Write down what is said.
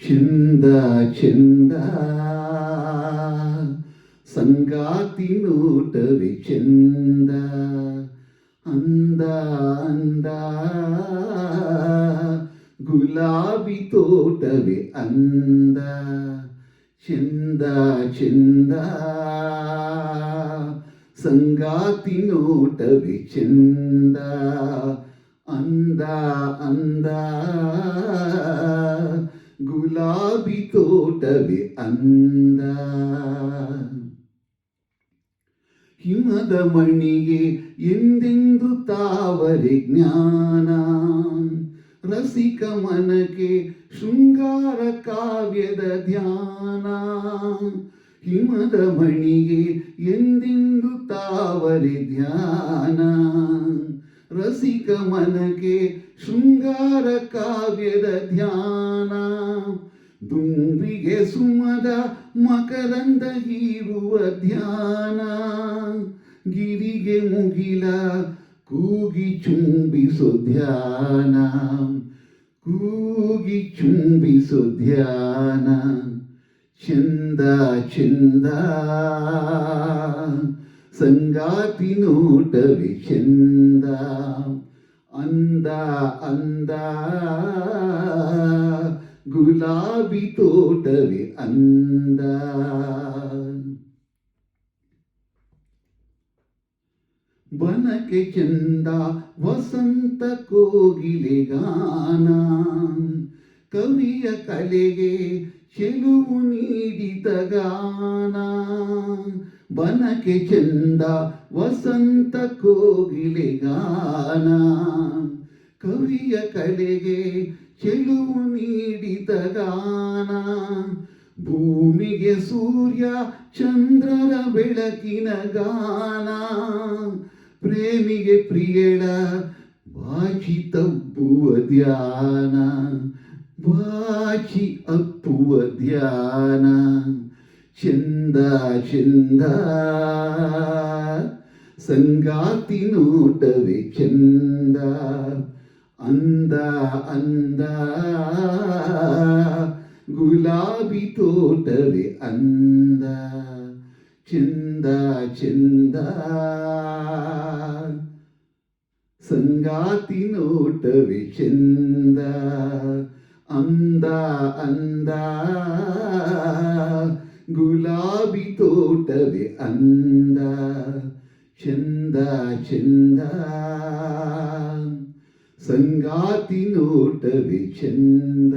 ಚಂದ ಚಂದ ಸಂಗಾತಿ ನೋಟವೇ ಚಂದ, ಅಂದ ಅಂದ ಗುಲಾಬಿ ತೋಟವೇ ಅಂದ. ಚಂದ ಚಂದ ಸಂಗಾತಿ ನೋಟವೇ ಚಂದ, ಅಂದ ಅಂದ ಗುಲಾಬಿ ತೋಟವೇ ಅಂದ. ಹಿಮದ ಮಣಿಗೆ ಎಂದೆಂದು ತಾವರೆ ಜ್ಞಾನ, ರಸಿಕ ಮನಕ್ಕೆ ಶೃಂಗಾರ ಕಾವ್ಯದ ಧ್ಯಾನ. ಹಿಮದ ಮಣಿಗೆ ಎಂದೆಂದು ತಾವರೆ ಧ್ಯಾನ, ರಸಿಕ ಮನಕ್ಕೆ ಶೃಂಗಾರ ಕಾವ್ಯದ ಧ್ಯಾನ. ದುಂಬಿಗೆ ಸುಮದ ಮಕರಂದ ಹೀರುವ ಧ್ಯಾನ, ಗಿರಿಗೆ ಮುಗಿಲ ಕೂಗಿ ಚುಂಬಿಸೋ ಧ್ಯಾನ, ಕೂಗಿ ಚುಂಬಿಸೋ ಧ್ಯಾನ. ಚಂದ ಚಂದ ಸಂಗಾತಿ ನೋಟವೇ ಚಂದ, ಅಂದ ಅಂದ ಗುಲಾಬಿ ತೋಟವೇ ಅಂದ. ಬನಕೆ ಚಂದ ವಸಂತ ಕೋಗಿಲೆ ಗಾನ, ಕವಿಯ ಕಲೆಗೆ ಚೆಲುವು ನೀಡಿದ ಗಾನ. ಬನಕೆ ಚಂದ ವಸಂತ ಕೋಗಿಲೆ ಗಾನ, ಕವಿಯ ಕಲೆಗೆ ಚೆಲುವು ನೀಡಿದ ಗಾನ. ಭೂಮಿಗೆ ಸೂರ್ಯ ಚಂದ್ರರ ಬೆಳಕಿನ ಗಾನ, ಪ್ರೇಮಿಗೆ ಪ್ರಿಯಳ ಬಾಚಿ ತಬ್ಬುವ ಧ್ಯಾನ, ಬಾಚಿ ಅಪ್ಪುವ ಧ್ಯಾನ. ಚಂದ ಚಂದ ಸಂಗಾತಿ ನೋಟವೇ ಚಂದ, ಅಂದ ಅಂದ ಗುಲಾಬಿ ತೋಟವೇ ಅಂದ. ಚಂದ ಚಂದ ಸಂಗಾತಿ ನೋಟವೇ ಚಂದ, ಅಂದ ಅಂದ ಗುಲಾಬಿ ತೋಟವೇ ಅಂದ. ಚಂದ ಚಂದ ಸಂಗಾತಿ ನೋಟವೇ ಚಂದ.